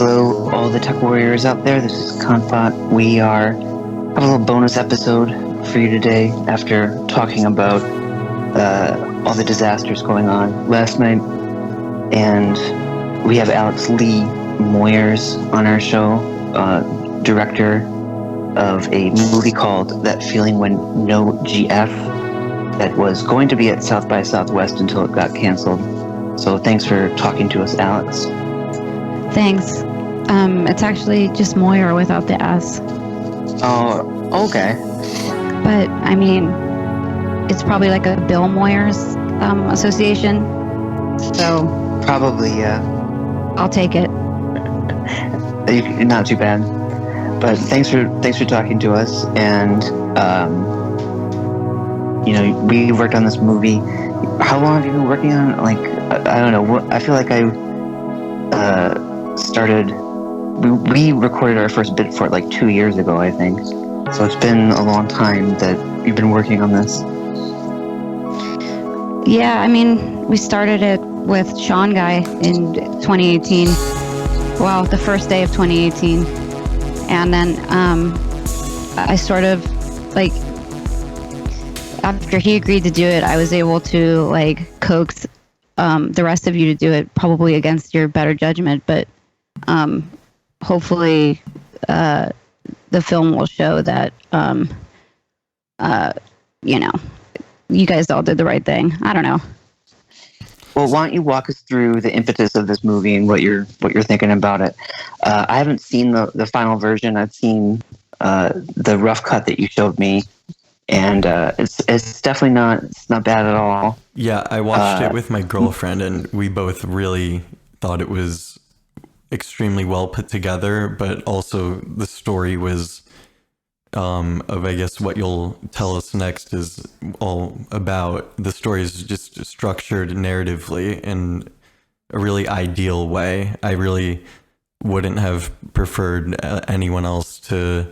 Hello, all the tech warriors out there. This is Confot. We have a little bonus episode for you today after talking about all the disasters going on last night. And we have Alex Lee Moyers on our show, director of a movie called That Feeling When No GF that was going to be at South by Southwest until it got canceled. So thanks for talking to us, Alex. Thanks. It's actually just Moyer without the S. Oh, okay. But, I mean, it's probably like a Bill Moyers association. So... Probably, yeah. I'll take it. Not too bad. But thanks for talking to us. And, we worked on this movie. How long have you been working on it? Like, I don't know. I feel like I started... We recorded our first bit for it like 2 years ago, I think. So it's been a long time that you've been working on this. Yeah, I mean, we started it with Sean Guy in 2018. Well, the first day of 2018. And then I sort of, like, after he agreed to do it, I was able to, like, coax the rest of you to do it, probably against your better judgment. But hopefully the film will show that, you guys all did the right thing. I don't know. Well, why don't you walk us through the impetus of this movie and what you're thinking about it? I haven't seen the final version. I've seen the rough cut that you showed me, and it's definitely not bad at all. Yeah, I watched it with my girlfriend, and we both really thought it was extremely well put together, but also the story was of, I guess, what you'll tell us next is all about. The story is just structured narratively in a really ideal way. I really wouldn't have preferred anyone else to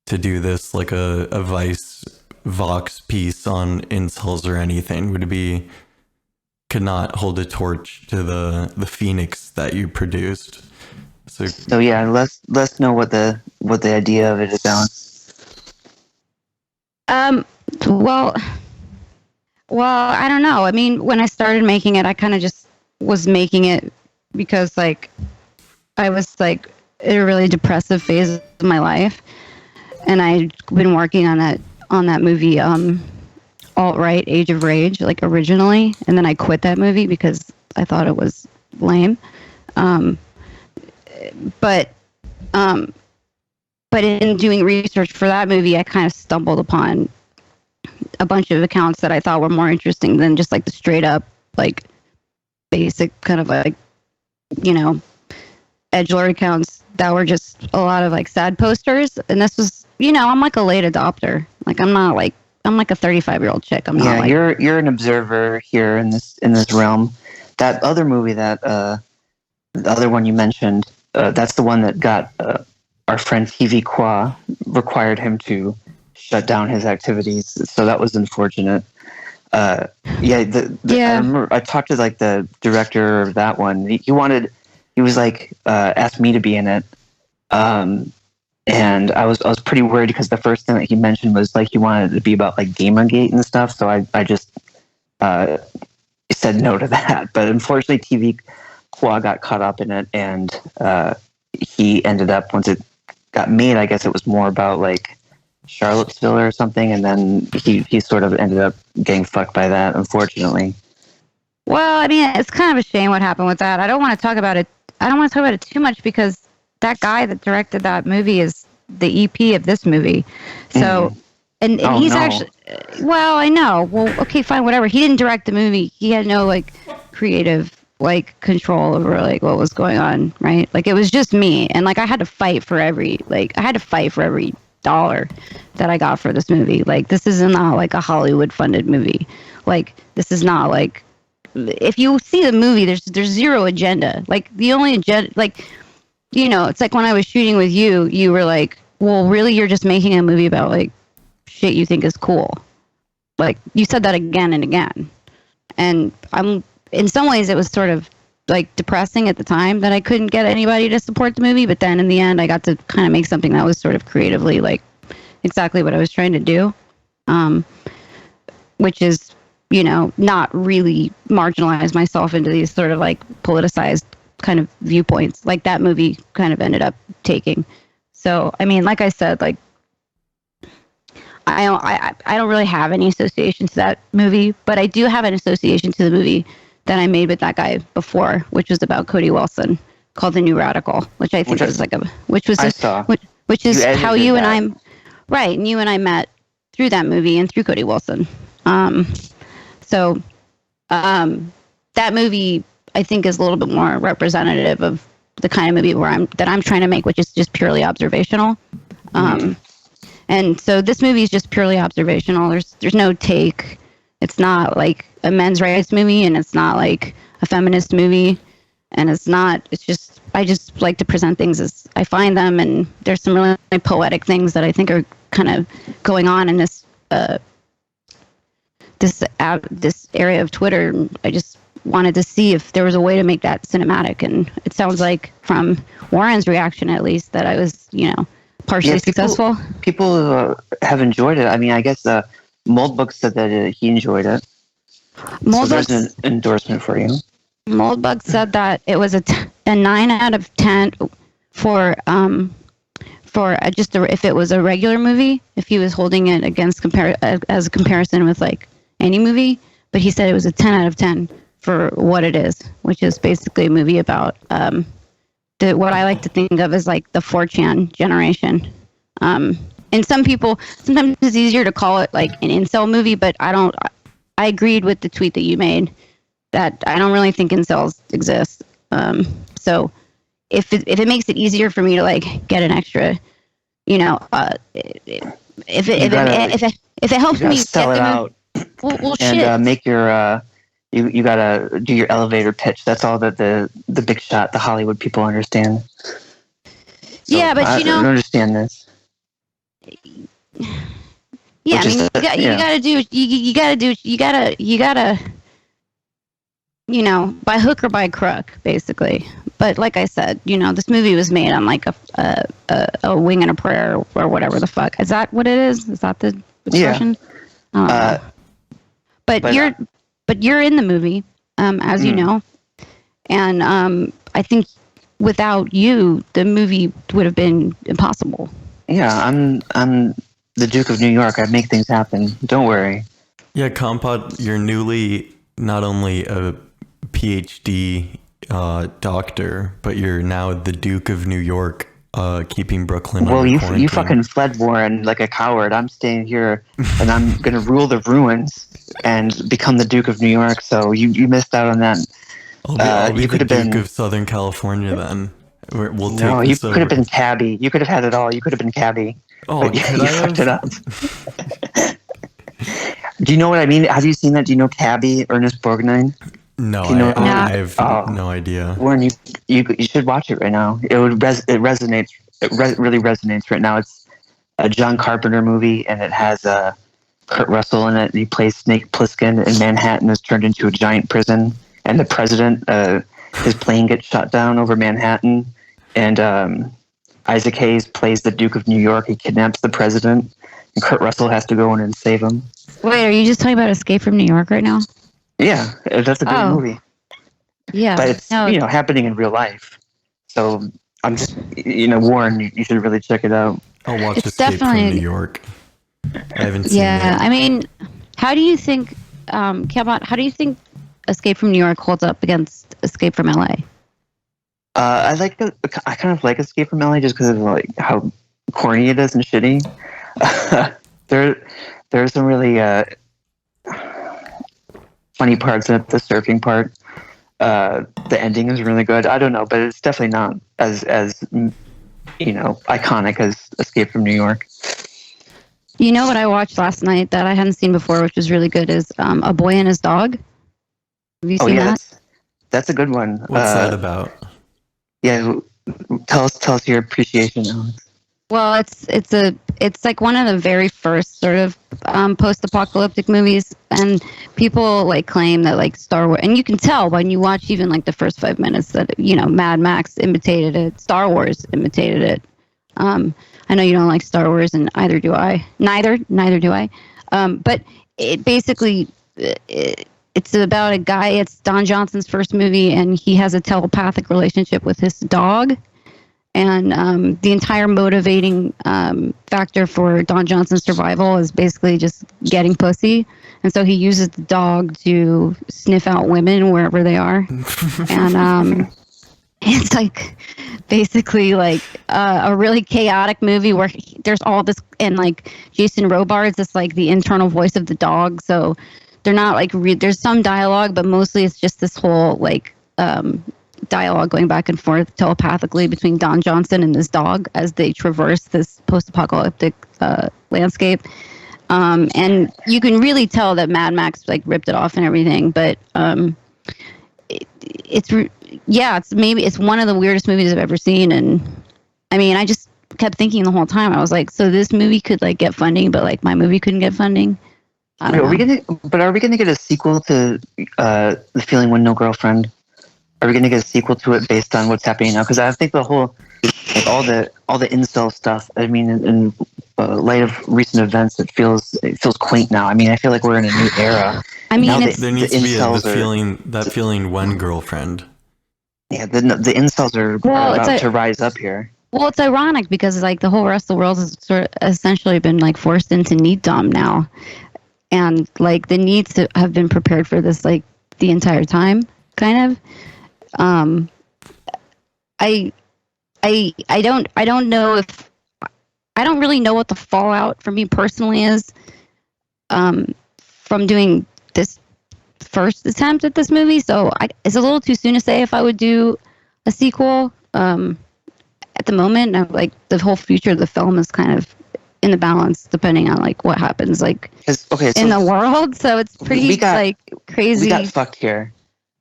do this, like a Vice Vox piece on incels or anything. Could not hold a torch to the Phoenix that you produced. So yeah, let's know what the idea of it is, Alan. Well, I don't know. I mean, when I started making it, I kind of just was making it because, like, I was, like, in a really depressive phase of my life, and I'd been working on that movie, Alt-Right, Age of Rage, like, originally, and then I quit that movie because I thought it was lame. But in doing research for that movie, I kind of stumbled upon a bunch of accounts that I thought were more interesting than just, like, the straight up, like, basic kind of, like, edgelord accounts that were just a lot of, like, sad posters. And this was, I'm like a late adopter. Like, I'm like a 35-year-old chick. I'm not. Yeah, like, you're an observer here in this realm. That other movie, the other one you mentioned, that's the one that got our friend TekWars required him to shut down his activities. So that was unfortunate. I remember I talked to, like, the director of that one. He was like asked me to be in it. And I was pretty worried because the first thing that he mentioned was, like, he wanted it to be about, like, Gamergate and stuff. So I just said no to that. But unfortunately, TekWars got caught up in it, and he ended up, once it got made, I guess it was more about, like, Charlottesville or something, and then he sort of ended up getting fucked by that, unfortunately. Well, I mean, it's kind of a shame what happened with that. I don't want to talk about it. I don't want to talk about it too much because that guy that directed that movie is the EP of this movie. So, and he's actually, well, I know. Well, okay, fine, whatever. He didn't direct the movie. He had no, like, creative, like, control over, like, what was going on, right? Like, it was just me, and, like, I had to fight for every dollar that I got for this movie. Like, this is not, like, a Hollywood funded movie. Like, this is not, like, if you see the movie, there's zero agenda. Like, the only agenda, like, it's like when I was shooting with you, you were like, well, really, you're just making a movie about, like, shit you think is cool. Like, you said that again and again. And in some ways, it was sort of like depressing at the time that I couldn't get anybody to support the movie. But then in the end, I got to kind of make something that was sort of creatively like exactly what I was trying to do, which is, you know, not really marginalize myself into these sort of like politicized kind of viewpoints like that movie kind of ended up taking. So, I mean, like I said, like, I don't really have any association to that movie, but I do have an association to the movie that I made with that guy before, which was about Cody Wilson, called The New Radical, which I think is like which is how you and I, right, and you and I met through that movie and through Cody Wilson. So that movie I think is a little bit more representative of the kind of movie that I'm trying to make, which is just purely observational. And so this movie is just purely observational. There's no take. It's not like a men's rights movie, and it's not like a feminist movie, and it's just I just like to present things as I find them, and there's some really poetic things that I think are kind of going on in this this area of Twitter. And I just wanted to see if there was a way to make that cinematic, and it sounds like from Warren's reaction at least that I was, you know, partially successful. People have enjoyed it. I mean, I guess Moldbug said that he enjoyed it. So there's an endorsement for you. Moldbug said that it was a 9 out of 10 for if it was a regular movie, if he was holding it against as a comparison with like any movie, but he said it was a 10 out of 10 for what it is, which is basically a movie about what I like to think of as like the 4chan generation. And some people, sometimes it's easier to call it like an incel movie, but I agreed with the tweet that you made that I don't really think incels exist. So if it makes it easier for me to like get an extra, you know, if it helps me sell it out, well, and shit. make your you gotta do your elevator pitch. That's all that the big shot, the Hollywood people understand. So yeah, but you know, I don't understand this. Yeah, I mean, you gotta, you know, by hook or by crook, basically. But like I said, you know, this movie was made on like a wing and a prayer or whatever the fuck. Is that what it is? Is that the expression? Yeah. But you're in the movie, as you know, and I think without you, the movie would have been impossible. Yeah, I'm the Duke of New York. I make things happen. Don't worry. Yeah, Compot, you're newly not only a PhD doctor, but you're now the Duke of New York, keeping Brooklyn under quarantine. You fucking fled, Warren, like a coward. I'm staying here, and I'm gonna rule the ruins and become the Duke of New York. So you missed out on that. I'll be the Duke of Southern California then. You could have been Cabby. You could have had it all. You could have been Cabby. Oh, but you fucked it up. Do you know what I mean? Have you seen that? Do you know Cabby, Ernest Borgnine? No, I have no idea. Warren, you should watch it right now. It resonates. It really resonates right now. It's a John Carpenter movie, and it has Kurt Russell in it. He plays Snake Plissken, and Manhattan is turned into a giant prison. And the president, his plane gets shot down over Manhattan, and Isaac Hayes plays the Duke of New York. He kidnaps the president, and Kurt Russell has to go in and save him. Wait, are you just talking about Escape from New York right now? Yeah, that's a great movie. Yeah, but it's happening in real life. So I'm just Warren, you should really check it out. I'll watch Escape from New York. I haven't seen it. Yeah, I mean, how do you think, Cabot? How do you think Escape from New York holds up against Escape from LA? I kind of like Escape from LA just because of like how corny it is and shitty. There's some really funny parts in it. The surfing part, the ending is really good. I don't know, but it's definitely not as iconic as Escape from New York. You know what I watched last night that I hadn't seen before, which was really good, is A Boy and His Dog. Have you seen that? That's a good one. What's that about? Yeah, tell us your appreciation, Alex. Well, it's it's like one of the very first sort of post-apocalyptic movies, and people like claim that like Star Wars, and you can tell when you watch even like the first 5 minutes that Mad Max imitated it, Star Wars imitated it. I know you don't like Star Wars, and either do I. Neither do I. But it basically it's about a guy. It's Don Johnson's first movie, and he has a telepathic relationship with his dog. And the entire motivating factor for Don Johnson's survival is basically just getting pussy. And so he uses the dog to sniff out women wherever they are. And it's like basically like a really chaotic movie where there's all this, and like Jason Robards is like the internal voice of the dog. So they're not like, there's some dialogue, but mostly it's just this whole like dialogue going back and forth telepathically between Don Johnson and this dog as they traverse this post-apocalyptic landscape. And you can really tell that Mad Max like ripped it off and everything, but it's one of the weirdest movies I've ever seen. And I mean, I just kept thinking the whole time, I was like, so this movie could like get funding, but like my movie couldn't get funding. Are we gonna get a sequel to The Feeling When No Girlfriend? Are we going to get a sequel to it based on what's happening now? Because I think the whole, like all the incel stuff. I mean, in light of recent events, it feels quaint now. I mean, I feel like we're in a new era. I mean, there needs to be that feeling when girlfriend. Yeah, the incels are about to rise up here. Well, it's ironic because like the whole rest of the world has sort of essentially been like forced into neatdom now, and like the needs to have been prepared for this like the entire time, kind of. I don't know if I don't really know what the fallout for me personally is from doing this first attempt at this movie. So it's a little too soon to say if I would do a sequel. At the moment, like the whole future of the film is kind of in the balance depending on like what happens like in the world. So it's pretty like crazy. We got fucked here.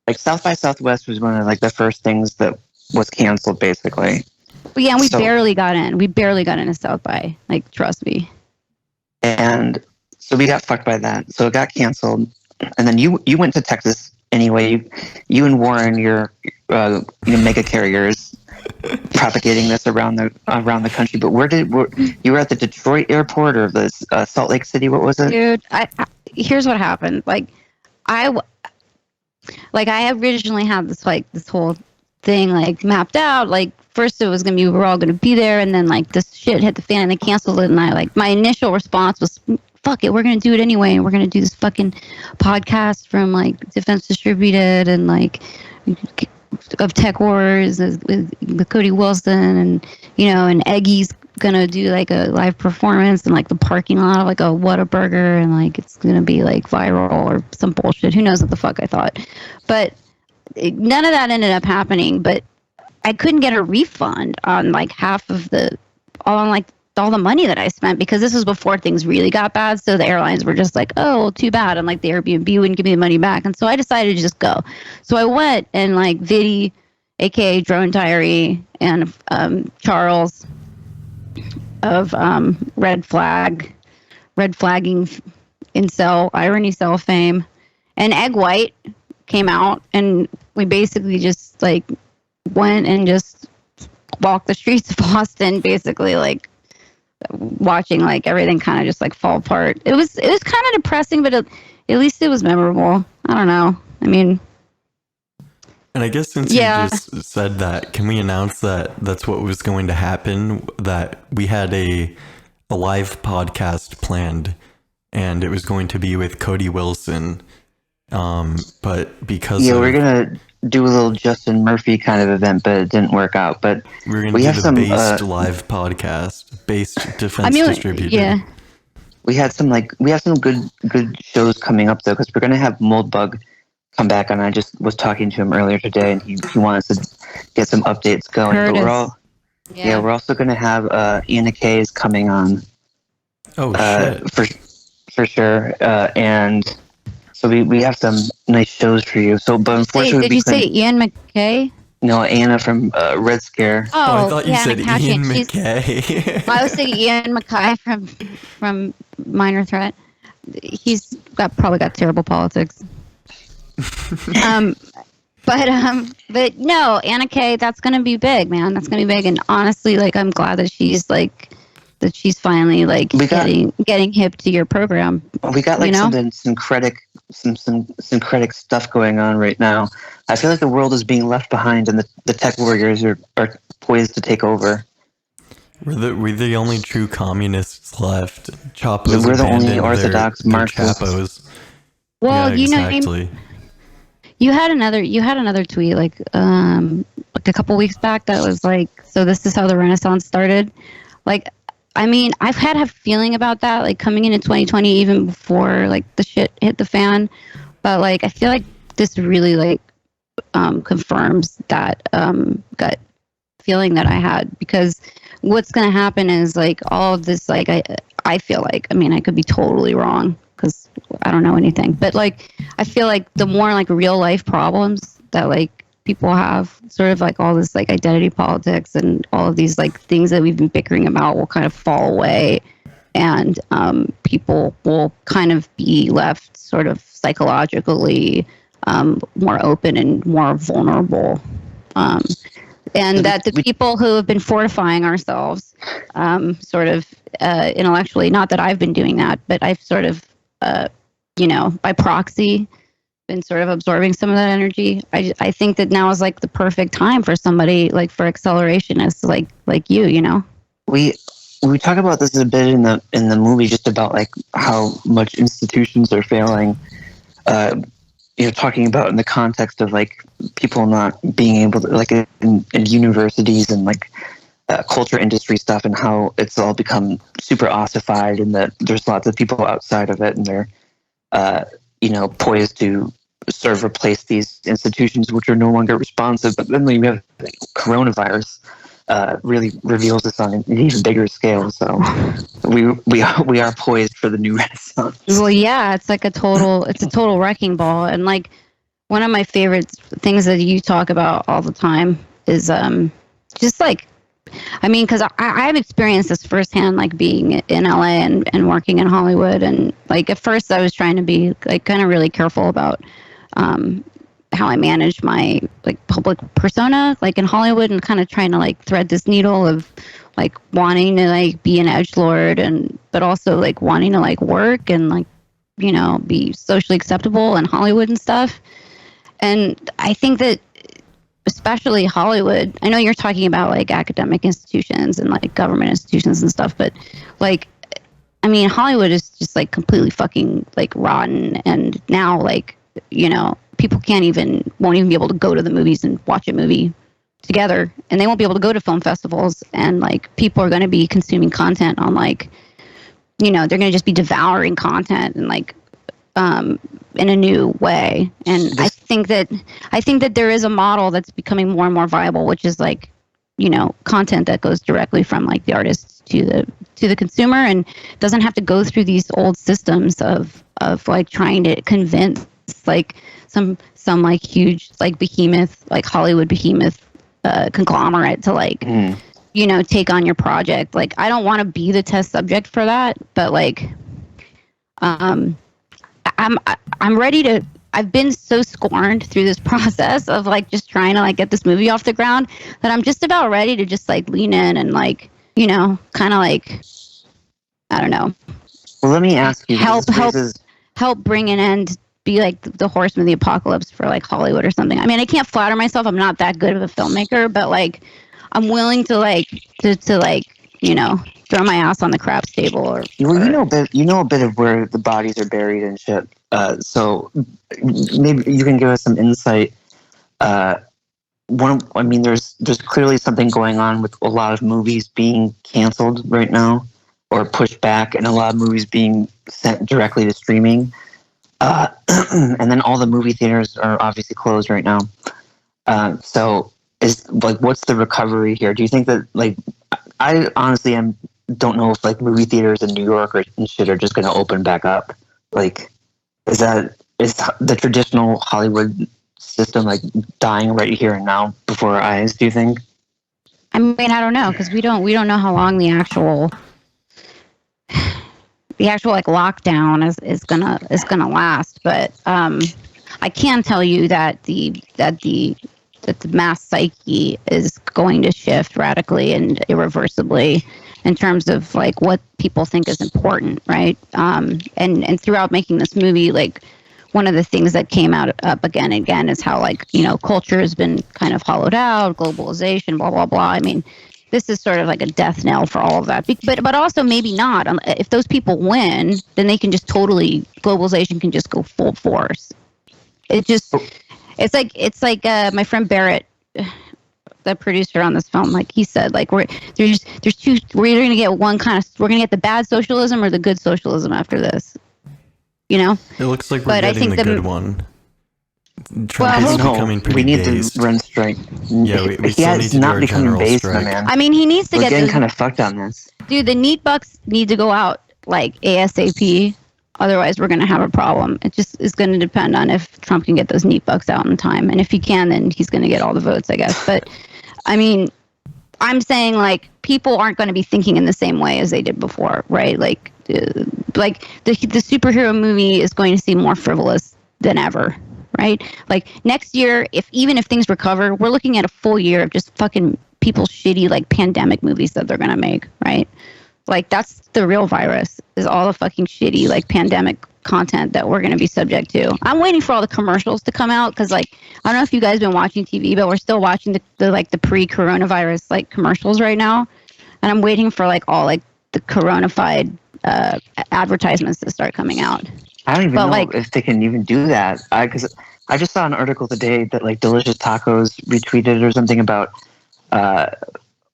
Like South by Southwest was one of like the first things that was canceled, basically. But yeah, and we barely got in. We barely got into South by. Like, trust me. And so we got fucked by that. So it got canceled. And then you went to Texas anyway. You and Warren, your mega carriers, propagating this around the country. But you were at the Detroit airport or the Salt Lake City? What was it, dude? Here's what happened. I originally had this whole thing like mapped out. Like first it was gonna be we're all gonna be there, and then like this shit hit the fan and they canceled it. And I like my initial response was, "Fuck it, we're gonna do it anyway, and we're gonna do this fucking podcast from like Defense Distributed and like of TekWars with Cody Wilson and and Eggy's gonna do like a live performance in like the parking lot of like a Whataburger, and like it's gonna be like viral or some bullshit. Who knows what the fuck I thought, but none of that ended up happening. But I couldn't get a refund on like half of all the money that I spent, because this was before things really got bad. So the airlines were just like, oh, well, too bad. And like the Airbnb wouldn't give me the money back. And so I decided to just go. So I went, and like Viddy, aka Drone Diary, and Charles of red flagging incel irony cell fame, and Egg White came out, and we basically just like went and just walked the streets of Boston, basically like watching like everything kind of just like fall apart. It was kind of depressing, but at least it was memorable. I don't know. I mean, and I guess since you just said that, can we announce that that's what was going to happen? That we had a live podcast planned, and it was going to be with Cody Wilson. But because we're gonna do a little Justin Murphy kind of event, but it didn't work out. But we're gonna do the based live podcast, based Defense Distributed. Yeah. We have some good shows coming up though, because we're gonna have Moldbug come back, and I just was talking to him earlier today, and he wanted to get some updates going. But we're also gonna have Anna Kay is coming on. Oh shit! For sure, and so we have some nice shows for you. So, but unfortunately, did you say Ian McKay? No, Anna from Red Scare. I thought you yeah, said Anna Ian Kachin. McKay. I was thinking Ian McKay from Minor Threat. He's probably got terrible politics. But no, Anna Kay, that's gonna be big, man. That's gonna be big. And honestly, like, I'm glad that she's finally like getting hip to your program. We got like some syncretic stuff going on right now. I feel like the world is being left behind, and the tech warriors are poised to take over. We're the only true communists left. Chapos We're the only abandoned orthodox their Marxists. chapos. Well, yeah, exactly. You had another tweet like a couple weeks back that was like, so this is how the Renaissance started. Like, I mean, I've had a feeling about that, like coming into 2020, even before like the shit hit the fan. But like, I feel like this really like confirms that gut feeling that I had, because what's going to happen is like all of this, like I feel like, I mean, I could be totally wrong because I don't know anything, but like I feel like the more like real life problems that like people have, sort of like all this like identity politics and all of these like things that we've been bickering about will kind of fall away, and people will kind of be left sort of psychologically more open and more vulnerable. And that the people who have been fortifying ourselves sort of intellectually, not that I've been doing that, but I've sort of, by proxy, been sort of absorbing some of that energy. I think that now is like the perfect time for somebody like for accelerationists like you know. We talk about this a bit in the movie, just about like how much institutions are failing. Talking about in the context of like people not being able to, like in universities and like culture industry stuff, and how it's all become super ossified, and that there's lots of people outside of it, and they're poised to sort of replace these institutions which are no longer responsive. But then we have coronavirus really reveals this on an even bigger scale. So we are poised for the new Renaissance. Well, yeah, it's a total wrecking ball. And like one of my favorite things that you talk about all the time is just like, I mean, because I've experienced this firsthand, like being in LA and working in Hollywood. And like at first I was trying to be like kind of really careful about how I manage my like public persona, like in Hollywood, and kind of trying to like thread this needle of like wanting to like be an edgelord, but also like wanting to like work and like, be socially acceptable in Hollywood and stuff. And I think that especially Hollywood, I know you're talking about like academic institutions and like government institutions and stuff, but like, I mean, Hollywood is just like completely fucking like rotten. And now like, people won't even be able to go to the movies and watch a movie together, and they won't be able to go to film festivals, and like people are going to be consuming content on like, they're going to just be devouring content and like in a new way. And I think that there is a model that's becoming more and more viable, which is like, content that goes directly from like the artist to the consumer, and doesn't have to go through these old systems of like trying to convince like some like huge like behemoth, like Hollywood behemoth conglomerate to like take on your project. Like I don't want to be the test subject for that, but like I'm ready to. I've been so scorned through this process of like just trying to like get this movie off the ground that I'm just about ready to just like lean in and like kind of like, I don't know. Well, let me ask you. Help bring an end. Be like the horseman of the apocalypse for like Hollywood or something. I mean, I can't flatter myself. I'm not that good of a filmmaker, but like I'm willing to like to like throw my ass on the craps table. Or you know a bit of where the bodies are buried and shit. So maybe you can give us some insight. There's clearly something going on with a lot of movies being canceled right now or pushed back, and a lot of movies being sent directly to streaming. And then all the movie theaters are obviously closed right now. So is like, what's the recovery here? Do you think that like, I honestly don't know if like movie theaters in New York and shit are just going to open back up. Like, is the traditional Hollywood system like dying right here and now before our eyes? Do you think? I mean, I don't know because we don't know how long the actual like lockdown is gonna last. But I can tell you that the mass psyche is going to shift radically and irreversibly in terms of like what people think is important, right? And throughout making this movie, like one of the things that came up again and again is how like, you know, culture has been kind of hollowed out, globalization, blah blah blah. I mean, this is sort of like a death knell for all of that. But also maybe not. If those people win, then they can just totally, globalization can just go full force. It's like my friend Barrett, the producer on this film, like he said, like we're either going to get we're going to get the bad socialism or the good socialism after this. You know? It looks like we're getting the good one. Trump is becoming pretty we need based. to run strike. Yeah, we still need to do our general strike. Man. I mean, he needs to We're get getting kind of fucked on this. Dude, the neat bucks need to go out like ASAP. Otherwise, we're going to have a problem. It just is going to depend on if Trump can get those neat bucks out in time. And if he can, then he's going to get all the votes, I guess. But, I mean, I'm saying, like, people aren't going to be thinking in the same way as they did before, right? Like the superhero movie is going to seem more frivolous than ever, right? Like, next year, even if things recover, we're looking at a full year of just fucking people's shitty, like, pandemic movies that they're going to make, right? Like, that's the real virus, is all the fucking shitty, like, pandemic content that we're going to be subject to. I'm waiting for all the commercials to come out because, like, I don't know if you guys been watching TV, but we're still watching the pre-coronavirus, like, commercials right now. And I'm waiting for, like, all, like, the coronafied advertisements to start coming out. I don't even know if they can even do that. Because I just saw an article today that, like, Delicious Tacos retweeted or something about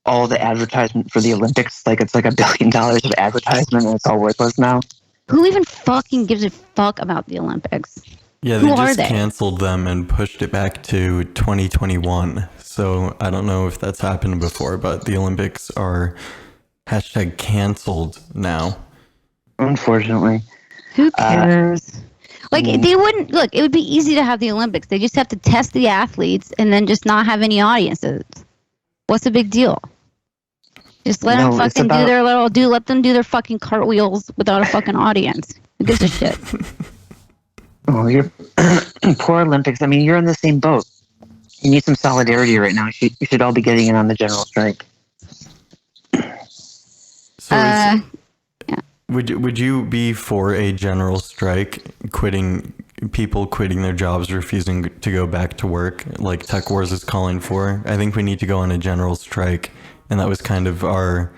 all the advertisement for the Olympics. Like, it's like $1 billion of advertisement and it's all worthless now. Who even fucking gives a fuck about the Olympics? Yeah, they just canceled them and pushed it back to 2021. So I don't know if that's happened before, but the Olympics are #canceled now. Unfortunately. Who cares? They wouldn't look. It would be easy to have the Olympics. They just have to test the athletes and then just not have any audiences. What's the big deal? Just let them fucking let them do their fucking cartwheels without a fucking audience. Who gives a shit? Oh, you're poor Olympics. I mean, you're in the same boat. You need some solidarity right now. You should all be getting in on the general strike. So yeah. Would you be for a general strike, people quitting their jobs, refusing to go back to work, like TekWars is calling for? I think we need to go on a general strike, and that was kind of our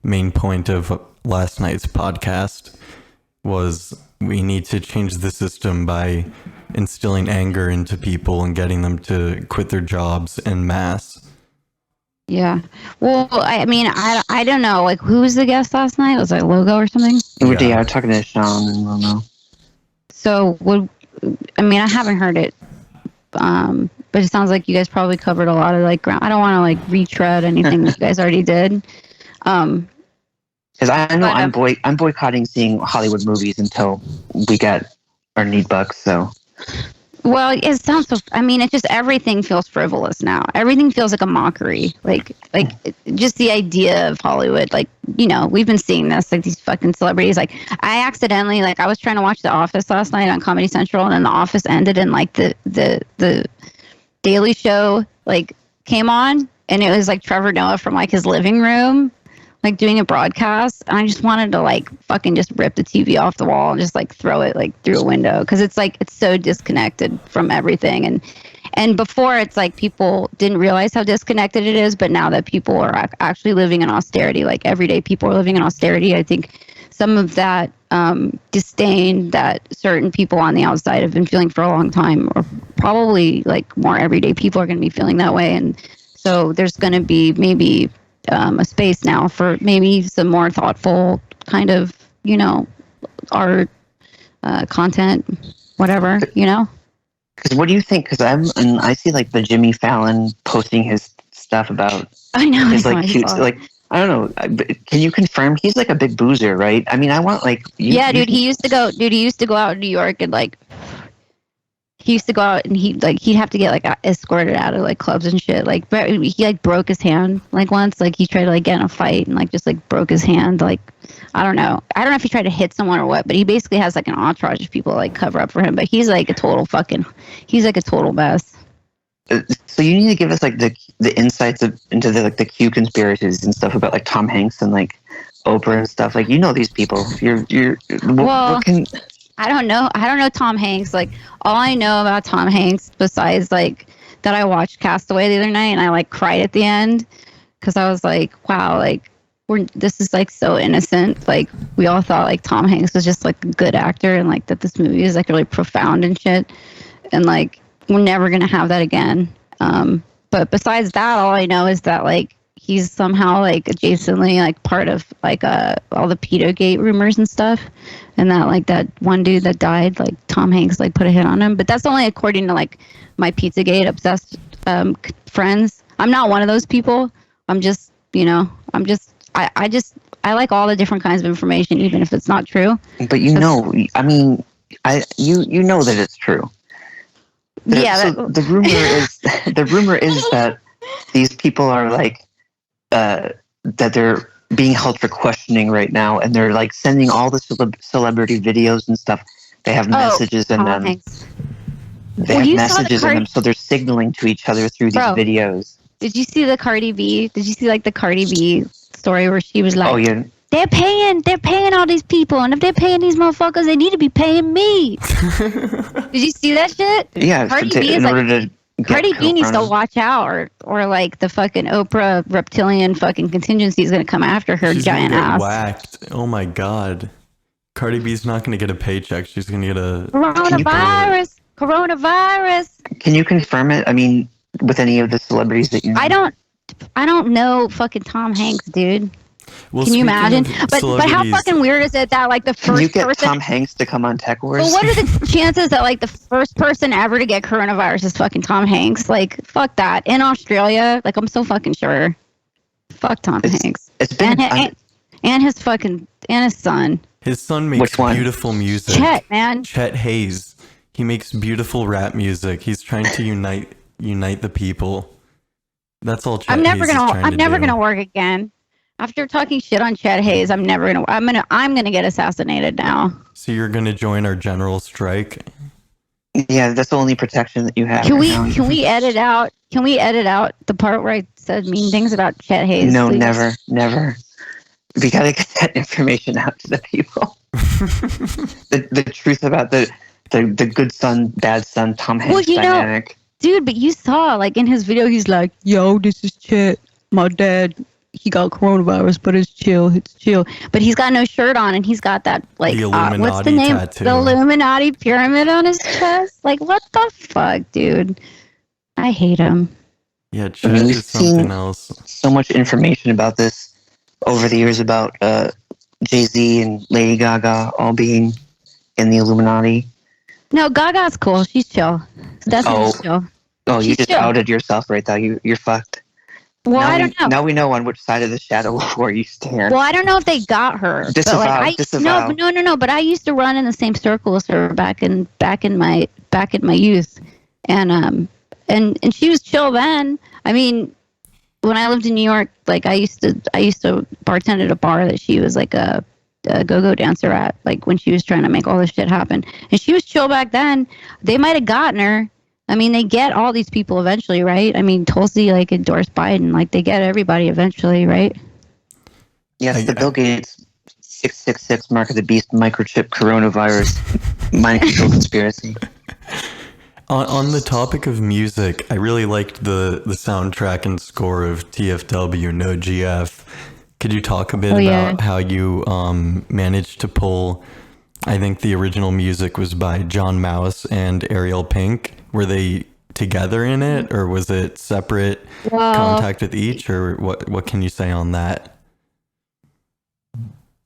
main point of last night's podcast, was we need to change the system by instilling anger into people and getting them to quit their jobs en masse. Yeah. Well, I mean, I don't know. Like, who was the guest last night? Was it Logo or something? Yeah, I was talking to Sean and Romo. So, I haven't heard it, but it sounds like you guys probably covered a lot of, like, ground. I don't want to, like, retread anything that you guys already did. Because I know I'm boycotting seeing Hollywood movies until we get our need bucks, so... Well, it sounds so... I mean, it just... Everything feels frivolous now. Everything feels like a mockery. Like just the idea of Hollywood. Like, you know, we've been seeing this. Like, these fucking celebrities. Like, I accidentally... Like, I was trying to watch The Office last night on Comedy Central, and then The Office ended, and, like, the Daily Show, like, came on, and it was, like, Trevor Noah from, like, his living room, like, doing a broadcast, and I just wanted to, like, fucking just rip the TV off the wall and just, like, throw it, like, through a window, because it's, like, it's so disconnected from everything, and before, it's, like, people didn't realize how disconnected it is, but now that people are actually living in austerity, like, everyday people are living in austerity, I think some of that disdain that certain people on the outside have been feeling for a long time, or probably, like, more everyday people are going to be feeling that way, and so there's going to be maybe... a space now for maybe some more thoughtful kind of, you know, art, content, whatever, you know? Because what do you think? Because I see, like, the Jimmy Fallon posting his stuff about his, like, cute, like, I don't know. Can you confirm he's, like, a big boozer, right? I mean, I want, like... He used to go out in New York and, like, he used to go out and he'd have to get like escorted out of like clubs and shit. Like he like broke his hand like once. Like he tried to like get in a fight and like just like broke his hand. Like I don't know if he tried to hit someone or what, but he basically has like an entourage of people like cover up for him. But he's like a total mess. So you need to give us like the insights into the like the Q conspiracies and stuff about like Tom Hanks and like Oprah and stuff. Like, you know these people. I don't know Tom Hanks. Like, all I know about Tom Hanks, besides like that, I watched Castaway the other night and I like cried at the end because I was like, wow, like this is like so innocent. Like we all thought like Tom Hanks was just like a good actor and like that this movie is like really profound and shit. And like we're never gonna have that again. But besides that, all I know is that like he's somehow like adjacently like part of like all the Pedogate rumors and stuff, and that like that one dude that died, like Tom Hanks like put a hit on him. But that's only according to like my Pizzagate obsessed friends. I'm not one of those people. I like all the different kinds of information, even if it's not true. But you know that it's true. The rumor is that these people are like that they're being held for questioning right now, and they're like sending all the celebrity videos and stuff. They have messages in them. Thanks. They have messages in them, so they're signaling to each other through these videos. Did you see the Cardi B? Did you see like the Cardi B story where she was like, "Oh yeah, they're paying all these people, and if they're paying these motherfuckers, they need to be paying me." Did you see that shit? Yeah, Cardi B needs to watch out, or like the fucking Oprah reptilian fucking contingency is gonna come after her. She's giant gonna get ass. Whacked. Oh my god, Cardi B's not gonna get a paycheck. She's gonna get a coronavirus. Can you confirm it? I mean, with any of the celebrities that you know? I don't know fucking Tom Hanks, dude. Well, can you imagine? But how fucking weird is it that like the first Can you get person... Tom Hanks to come on TekWars? Well, what are the chances that like the first person ever to get coronavirus is fucking Tom Hanks? Like, fuck that. In Australia, like I'm so fucking sure. Fuck Tom Hanks. It's been and his fucking and his son. His son makes beautiful music. Chet Hayes. He makes beautiful rap music. He's trying to unite the people. That's all Chet I'm never Hayes gonna work again. After talking shit on Chet Hayes, I'm gonna get assassinated now. So you're gonna join our general strike? Yeah, that's the only protection that you have. Can we edit out the part where I said mean things about Chet Hayes? No, please? never. We gotta get that information out to the people. the truth about the good son, bad son, Tom Hanks dynamic. Dude, but you saw like in his video, he's like, "Yo, this is Chet. My dad, he got coronavirus, but it's chill. But he's got no shirt on, and he's got that like what's the name? Tattoo. The Illuminati pyramid on his chest. Like, what the fuck, dude? I hate him. Yeah, Chet is something else. So much information about this over the years about Jay-Z and Lady Gaga all being in the Illuminati. No, Gaga's cool. She's chill. That's chill. Oh, She's you just chill. outed yourself right now. You're fucked. Well, I don't know. Now we know on which side of the shadow war you stand. Well, I don't know if they got her. Disavow. No. But I used to run in the same circle as her back in my youth, and she was chill then. I mean, when I lived in New York, like I used to bartend at a bar that she was like a go-go dancer at, like when she was trying to make all this shit happen, and she was chill back then. They might have gotten her. I mean, they get all these people eventually, right? I mean, Tulsi like endorsed Biden, like they get everybody eventually, right? Yes, the Bill Gates 666 Mark of the Beast microchip coronavirus mind control conspiracy. On the topic of music, I really liked the soundtrack and score of TFW No GF. Could you talk a bit about how you managed to pull? I think the original music was by John Mouse and Ariel Pink. Were they together in it, or was it separate contact with each, or what can you say on that?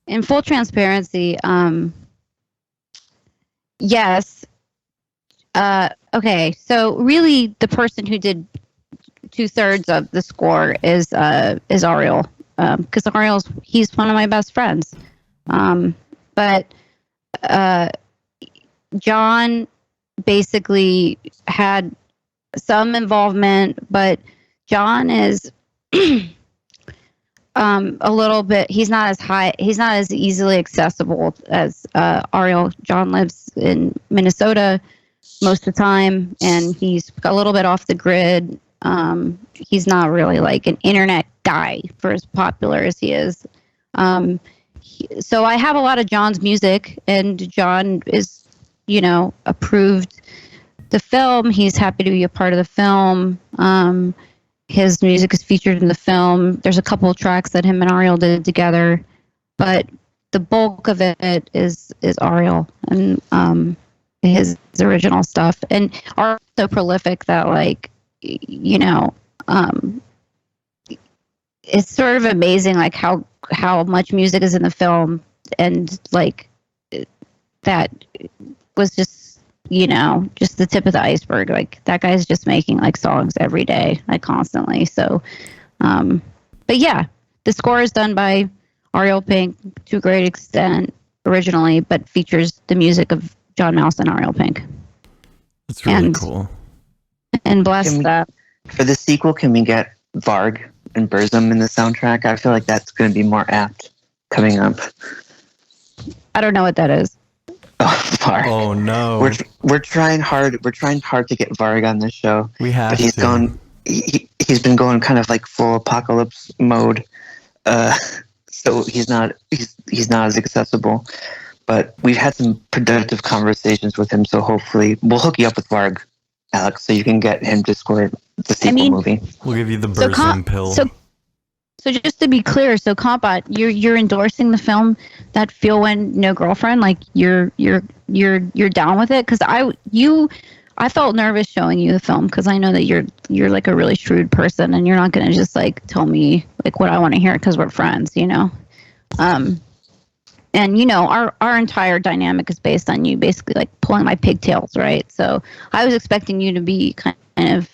In full transparency, yes. Okay, so really the person who did 2/3 of the score is Ariel, because he's one of my best friends. But John basically had some involvement, but John is a little bit. He's not as easily accessible as Ariel. John lives in Minnesota most of the time, and he's a little bit off the grid. He's not really like an internet guy for as popular as he is. So I have a lot of John's music, and John is, approved the film. He's happy to be a part of the film. His music is featured in the film. There's a couple of tracks that him and Ariel did together, but the bulk of it is Ariel and his original stuff. And Ariel's so prolific that, like, it's sort of amazing, like how much music is in the film, and like that was just just the tip of the iceberg. Like, that guy's just making like songs every day, like constantly. So, but yeah, the score is done by Ariel Pink to a great extent originally, but features the music of John Mouse and Ariel Pink. That's really cool. And bless that. For the sequel, can we get Varg and Burzum in the soundtrack? I feel like that's going to be more apt coming up. I don't know what that is. Oh, Varg. Oh no. We're trying hard. We're trying hard to get Varg on this show. We have. But he's been going kind of like full apocalypse mode. So he's not as accessible. But we've had some productive conversations with him, so hopefully we'll hook you up with Varg, Alex, so you can get him to score the sequel movie. We'll give you the Burzum pill. So just to be clear, so Compot, you're endorsing the film that Feel When No Girlfriend, like you're down with it? Because I felt nervous showing you the film because I know that you're like a really shrewd person, and you're not gonna just like tell me like what I want to hear because we're friends, And our entire dynamic is based on you basically like pulling my pigtails, right? So I was expecting you to be kind of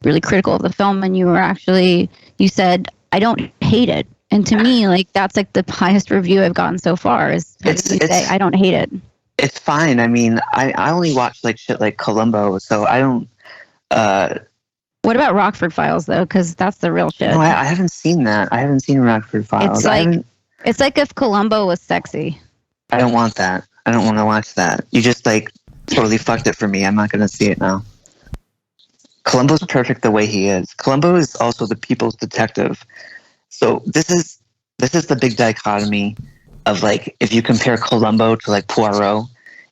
really critical of the film, and you said, I don't hate it. And to me, like, that's like the highest review I've gotten so far is you say, I don't hate it. It's fine. I mean, I only watch like shit like Colombo, so I don't. What about Rockford Files though? Because that's the real shit. No, I haven't seen that. I haven't seen Rockford Files. It's like if Colombo was sexy. I don't want that. I don't want to watch that. You just like totally fucked it for me. I'm not going to see it now. Columbo's perfect the way he is. Columbo is also the people's detective. So this is the big dichotomy of like, if you compare Columbo to like Poirot,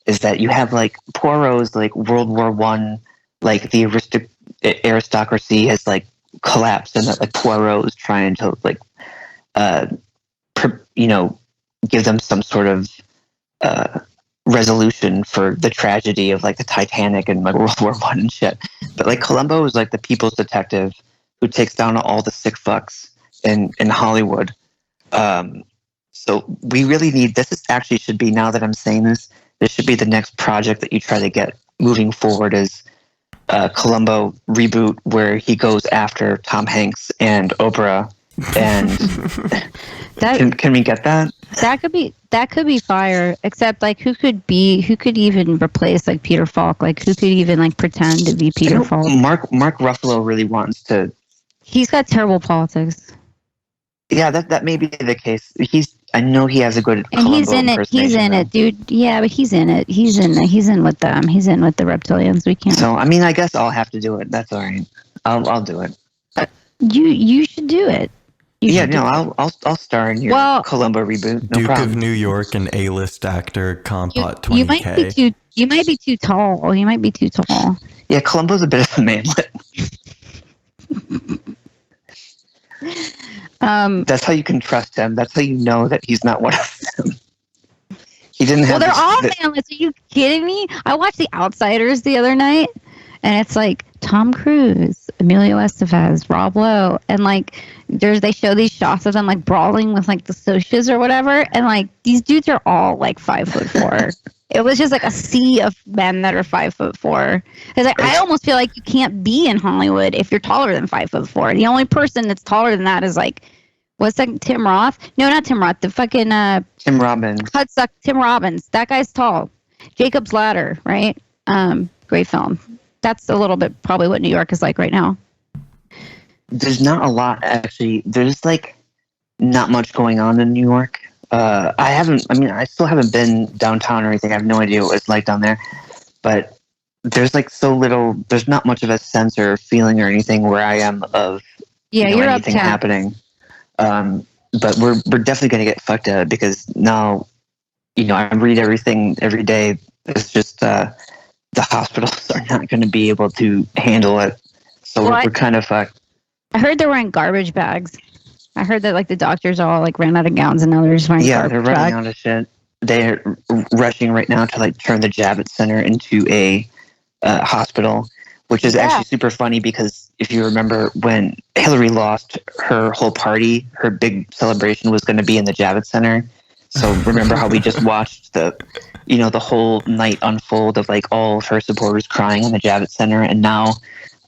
is that you have like Poirot is like World War I, like the aristocracy has like collapsed, and that like Poirot is trying to like give them some sort of resolution for the tragedy of like the Titanic and like World War I and shit. But like Columbo is like the people's detective who takes down all the sick fucks in Hollywood. So we really need, should be, now that I'm saying this should be the next project that you try to get moving forward, is Colombo reboot where he goes after Tom Hanks and Oprah. And can we get that? That could be fire. Except like who could even replace like Peter Falk? Like who could even like pretend to be Peter Falk? Mark Ruffalo really wants to. He's got terrible politics. Yeah, that may be the case. I know he has a good. And he's in it. He's in it, dude. Yeah, but he's in it. He's in with them. He's in with the reptilians. We can't. So I mean, I guess I'll have to do it. That's all right. I'll do it. You should do it. I'll star in your Colombo reboot. No Duke problem. of New York and A-list actor, Compot 20K. You might be too tall. You might be too tall. Yeah, Colombo's a bit of a manlet. That's how you can trust him. That's how you know that he's not one of them. He didn't have. Well, they're all manlets. Are you kidding me? I watched The Outsiders the other night, and it's like Tom Cruise, Emilio Estevez, Rob Lowe, and like they show these shots of them like brawling with like the socias or whatever, and like these dudes are all like 5'4". It was just like a sea of men that are 5'4". Because like, I almost feel like you can't be in Hollywood if you're taller than 5'4". The only person that's taller than that is like, what's that? Tim Roth? No, not Tim Roth. The fucking Tim Robbins. Tim Robbins. That guy's tall. Jacob's Ladder, right? Great film. That's a little bit probably what New York is like right now. There's not a lot, actually. There's, like, not much going on in New York. I still haven't been downtown or anything. I have no idea what it's like down there. But there's, like, so little, there's not much of a sense or feeling or anything where I am of you're anything uptown. happening. But we're definitely going to get fucked up because now, I read everything every day. It's just the hospitals are not going to be able to handle it. So we're kind of fucked. I heard they're wearing garbage bags. I heard that, like, the doctors all, like, ran out of gowns and now they're just wearing garbage bags. Yeah, they're running out of shit. They're rushing right now to, like, turn the Javits Center into a hospital, which is actually super funny because if you remember when Hillary lost, her whole party, her big celebration was going to be in the Javits Center. So remember how we just watched the whole night unfold of, like, all of her supporters crying in the Javits Center, and now,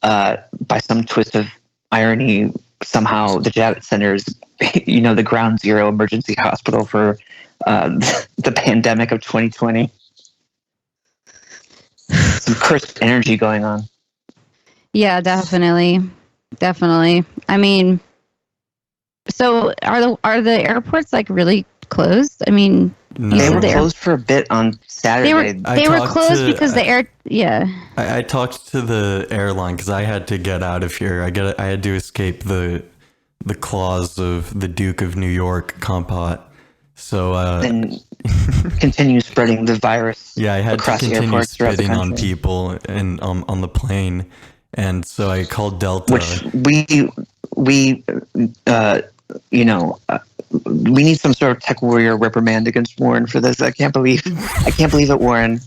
by some twist of irony, somehow the Javits Center is, the ground zero emergency hospital for the pandemic of 2020. Some cursed energy going on. Yeah, definitely. I mean, so are the airports, like, really closed? I mean, No. They were closed for a bit on Saturday. They were closed because the air. Yeah. I talked to the airline because I had to get out of here. I had to escape the claws of the Duke of New York Compot. So and continue spreading the virus. Yeah, I had to continue spitting on people and on the plane, and so I called Delta. Which we need some sort of tech warrior reprimand against Warren for this. I can't believe it, Warren.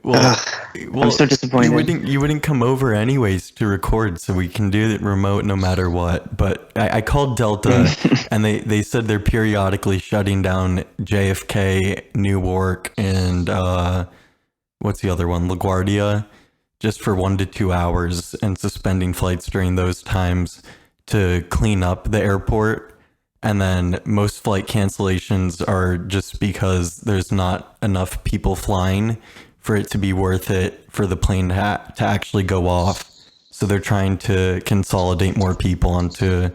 Well, I'm so disappointed. You wouldn't come over anyways to record, so we can do it remote no matter what. But I called Delta, and they said they're periodically shutting down JFK, Newark, and what's the other one, LaGuardia, just for 1 to 2 hours, and suspending flights during those times to clean up the airport. And then most flight cancellations are just because there's not enough people flying for it to be worth it for the plane to actually go off. So they're trying to consolidate more people onto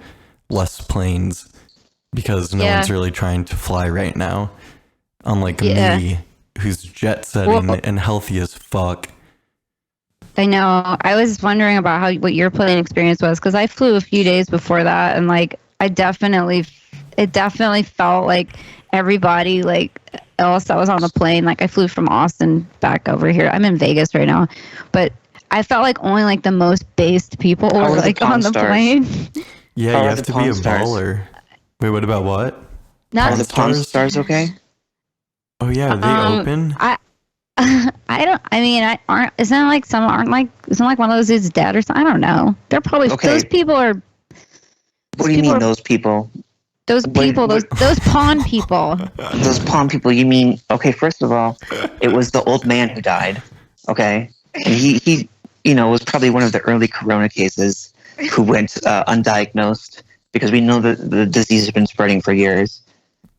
less planes because no one's really trying to fly right now. Unlike me, who's jet setting and healthy as fuck. I know. I was wondering about what your plane experience was because I flew a few days before that, and, like, it definitely felt like everybody, like, else that was on the plane. Like, I flew from Austin back over here. I'm in Vegas right now, but I felt like only, like, the most based people were, like, on the plane. Yeah, you have to be a baller. Wait, what about what? Are the Pawn Stars okay? Oh yeah, are they open? Isn't like one of those dudes dead or something? I don't know. They're probably those people are. What do you mean those people? Those people, those pawn people. Those pawn people, you mean, okay, first of all, it was the old man who died, okay? And he was probably one of the early corona cases who went undiagnosed because we know that the disease has been spreading for years.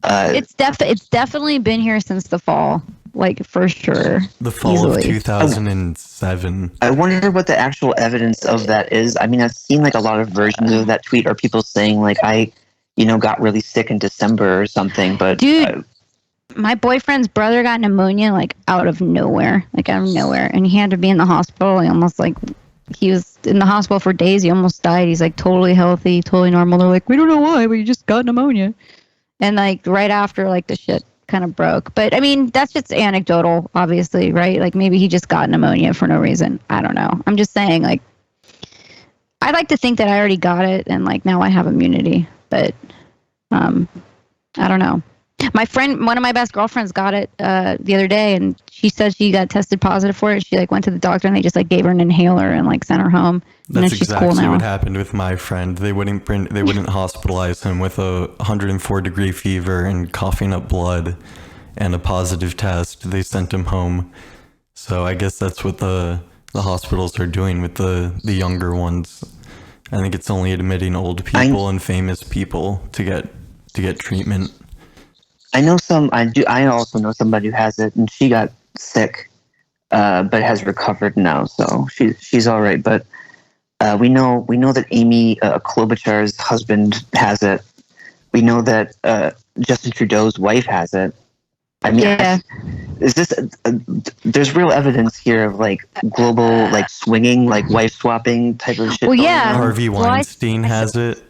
It's definitely been here since the fall, like, for sure. The fall of 2007. I wonder what the actual evidence of that is. I mean, I've seen, like, a lot of versions of that tweet, or people saying, like, I got really sick in December or something, but... Dude, my boyfriend's brother got pneumonia, like, out of nowhere, and he had to be in the hospital. He was in the hospital for days. He almost died. He's, like, totally healthy, totally normal. They're like, we don't know why, but he just got pneumonia. And, like, right after, like, the shit kind of broke. But, I mean, that's just anecdotal, obviously, right? Like, maybe he just got pneumonia for no reason. I don't know. I'm just saying, like, I like to think that I already got it, and, like, now I have immunity. But I don't know. My friend, one of my best girlfriends, got it the other day, and she said she got tested positive for it. She, like, went to the doctor, and they just, like, gave her an inhaler and, like, sent her home. And That's she's exactly cool now. What happened with my friend. They wouldn't hospitalize him with a 104-degree fever and coughing up blood and a positive test. They sent him home. So I guess that's what the hospitals are doing with the younger ones. I think it's only admitting old people and famous people to get treatment. I also know somebody who has it, and she got sick but has recovered now, so she's all right. But we know that Amy Klobuchar's husband has it. We know that Justin Trudeau's wife has it. I mean, Yeah. is this? There's real evidence here of like global, like swinging, like wife swapping type of shit. Well, going yeah. on. Harvey Well, Weinstein has it.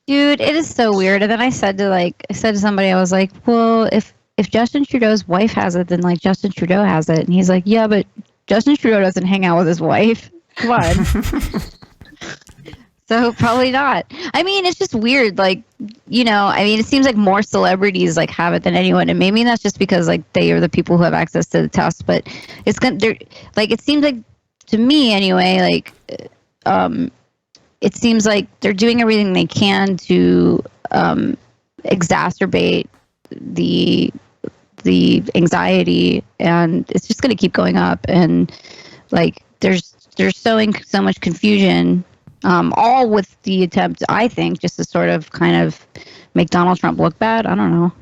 Dude, it is so weird. And then I said to somebody, I was like, well, if Justin Trudeau's wife has it, then like Justin Trudeau has it. And he's like, yeah, but Justin Trudeau doesn't hang out with his wife. Come on. So probably not. I mean, it's just weird. Like, you know, I mean, it seems like more celebrities like have it than anyone, and maybe that's just because like they are the people who have access to the test. But it's gonna, like, it seems like to me anyway, like, it seems like they're doing everything they can to exacerbate the anxiety, and it's just gonna keep going up. And like, there's sowing so much confusion. All with the attempt, I think, just to sort of kind of make Donald Trump look bad. I don't know.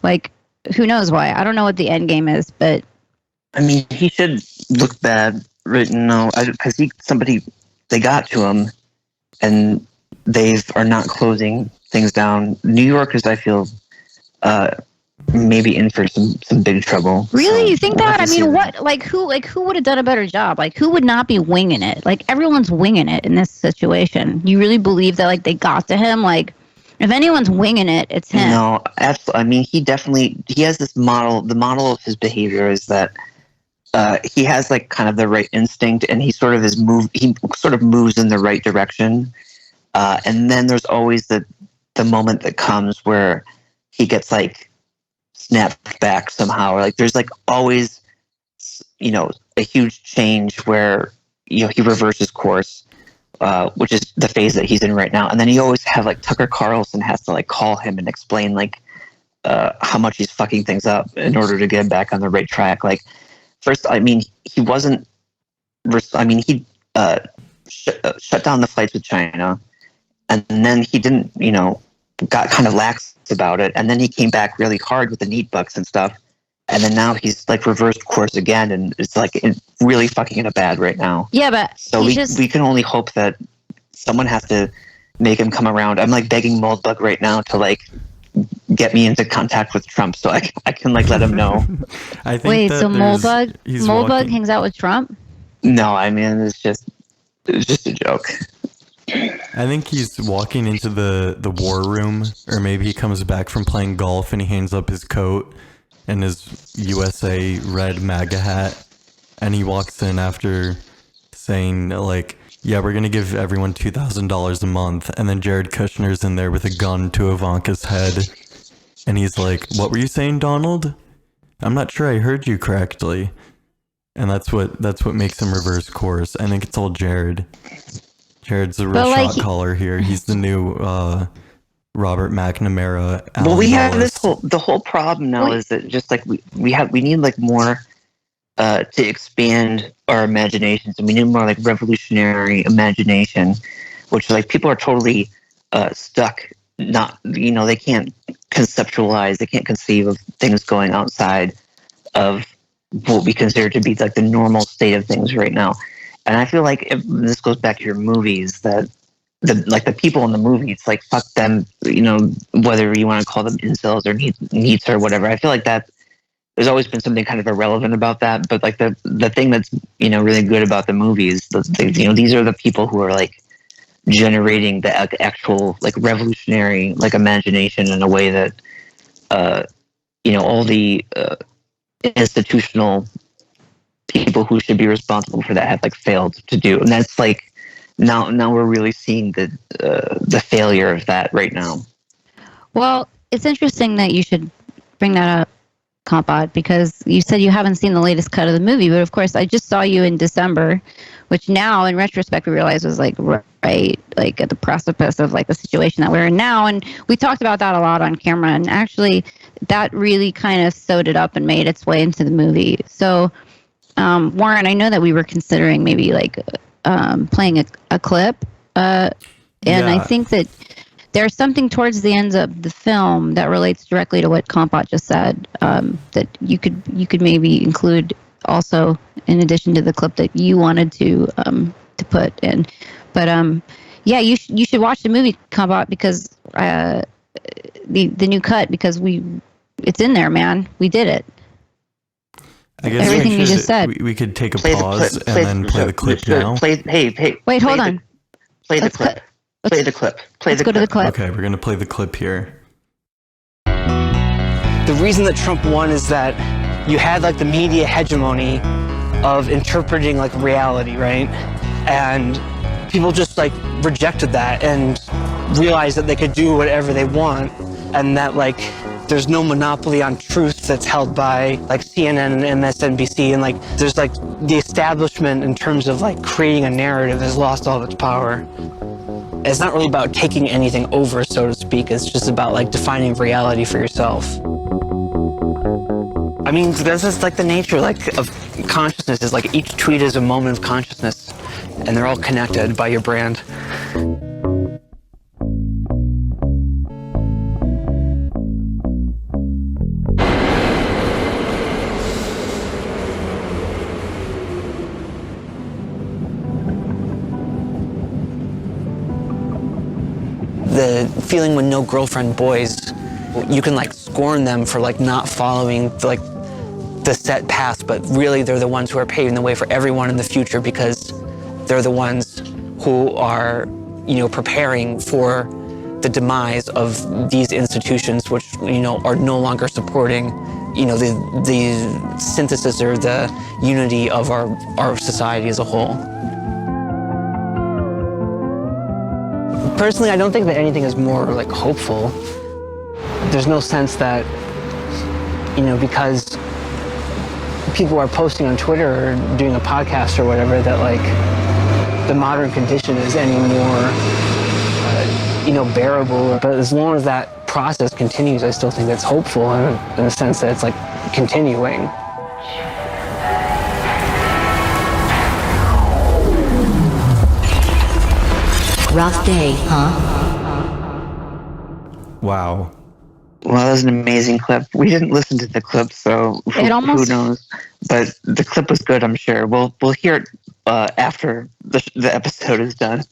Like, who knows why? I don't know what the end game is, but I mean, he should look bad right now because they got to him, and they are not closing things down. New Yorkers, I feel, maybe in for some big trouble. really, So you think we'll that? have I to mean, see what? Who would have done a better job? Like, who would not be winging it? Like, everyone's winging it in this situation. You really believe that, like, they got to him? Like, if anyone's winging it, it's him. No, absolutely. I mean, he has this model. The model of his behavior is that he has like kind of the right instinct, and he sort of moves in the right direction. And then there's always the moment that comes where he gets like snapped back somehow, or like there's like always, you know, a huge change where, you know, he reverses course, which is the phase that he's in right now. And then he always have like Tucker Carlson has to like call him and explain like how much he's fucking things up in order to get him back on the right track. Like, first, I mean, he wasn't. I mean, he shut down the flights with China, and then he didn't, you know, got kind of lax about it, and then he came back really hard with the neat bucks and stuff, and then now he's like reversed course again, and it's like really fucking in a bad right now. Yeah, but So we can only hope that someone has to make him come around. I'm like begging Moldbug right now to like get me into contact with Trump so I can like let him know. I think wait, that so Moldbug hangs out with Trump? No, I mean it was just a joke. I think he's walking into the war room, or maybe he comes back from playing golf and he hangs up his coat and his USA red MAGA hat, and he walks in after saying like, yeah, we're gonna give everyone $2,000 a month, and then Jared Kushner's in there with a gun to Ivanka's head, and he's like, what were you saying, Donald? I'm not sure I heard you correctly. And that's what makes him reverse course. I think it's all Jared. Jared's the real shot caller here. He's the new Robert McNamara. Well, we have the whole problem now is that just like we need like more to expand our imaginations, and we need more like revolutionary imagination, which like people are totally stuck. Not, you know, they can't conceptualize, they can't conceive of things going outside of what we consider to be like the normal state of things right now. And I feel like if this goes back to your movies, that the people in the movies, like fuck them, you know, whether you want to call them incels or neats or whatever. I feel like that there's always been something kind of irrelevant about that. But like the thing that's, you know, really good about the movies, you know, these are the people who are like generating the actual like revolutionary like imagination in a way that you know, all the institutional people who should be responsible for that have like failed to do. And that's like now we're really seeing the failure of that right now. Well, it's interesting that you should bring that up, Compot, because you said you haven't seen the latest cut of the movie, but of course I just saw you in December, which now in retrospect we realize was like right like at the precipice of like the situation that we're in now, and we talked about that a lot on camera, and actually that really kind of sewed it up and made its way into the movie. So Warren, I know that we were considering maybe like playing a clip, and I think that there's something towards the end of the film that relates directly to what Compot just said, that you could maybe include also in addition to the clip that you wanted to put in. But yeah, you should watch the movie Combat because the new cut, because it's in there, man. We did it. I guess everything you just said. We could take a pause and then play the clip now. Wait, hold on. Play the clip. Let's go to the clip. Okay, we're gonna play the clip here. The reason that Trump won is that you had like the media hegemony of interpreting like reality, right? And people just like rejected that and realized that they could do whatever they want, and that like there's no monopoly on truth that's held by like CNN and MSNBC, and like there's like the establishment in terms of like creating a narrative has lost all of its power. It's not really about taking anything over, so to speak. It's just about like defining reality for yourself. I mean, that's just like the nature like of consciousness, is like each tweet is a moment of consciousness, and they're all connected by your brand. The feeling when no girlfriend boys, you can like scorn them for like not following like the set path, but really they're the ones who are paving the way for everyone in the future, because they're the ones who are, you know, preparing for the demise of these institutions, which, you know, are no longer supporting, you know, the synthesis or the unity of our society as a whole. Personally, I don't think that anything is more like hopeful. There's no sense that, you know, because people are posting on Twitter or doing a podcast or whatever, that like the modern condition is any more, you know, bearable. But as long as that process continues, I still think it's hopeful in the sense that it's like continuing. Rough day, huh? Wow. Well, that was an amazing clip. We didn't listen to the clip, so who knows? But the clip was good, I'm sure. We'll hear it after the episode is done.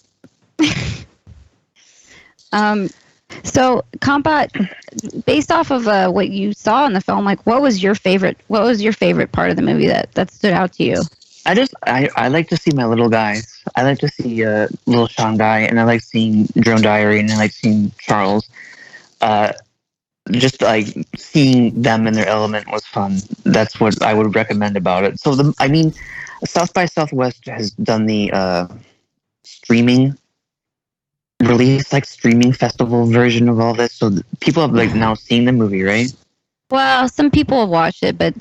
So, Combat, based off of what you saw in the film, like, what was your favorite part of the movie that stood out to you? I like to see my little guys. I like to see little Sean Guy, and I like seeing Drone Diary, and I like seeing Charles. Just like seeing them in their element was fun. That's what I would recommend about it. So South by Southwest has done the streaming release, like streaming festival version of all this. So people have like now seen the movie, right? Well, some people have watched it, but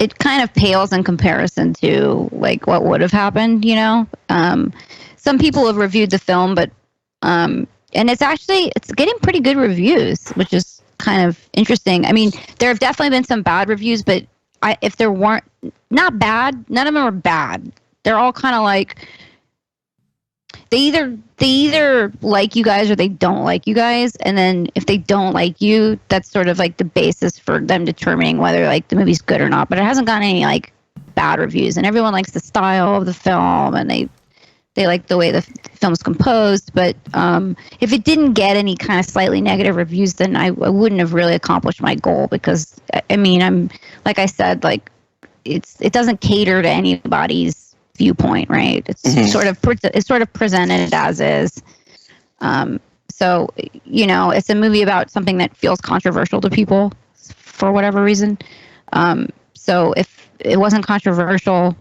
it kind of pales in comparison to like what would have happened, you know. Some people have reviewed the film, but and it's getting pretty good reviews, which is kind of interesting. I mean, there have definitely been some bad reviews, but if there weren't, not bad, none of them are bad. They're all kind of like they either like you guys or they don't like you guys, and then if they don't like you, that's sort of like the basis for them determining whether like the movie's good or not. But it hasn't gotten any like bad reviews, and everyone likes the style of the film, and they like the way the film's composed. But if it didn't get any kind of slightly negative reviews, then I wouldn't have really accomplished my goal, because I mean, I'm like I said, like it doesn't cater to anybody's viewpoint, right? It's sort of presented as is. So, you know, it's a movie about something that feels controversial to people for whatever reason. So if it wasn't controversial,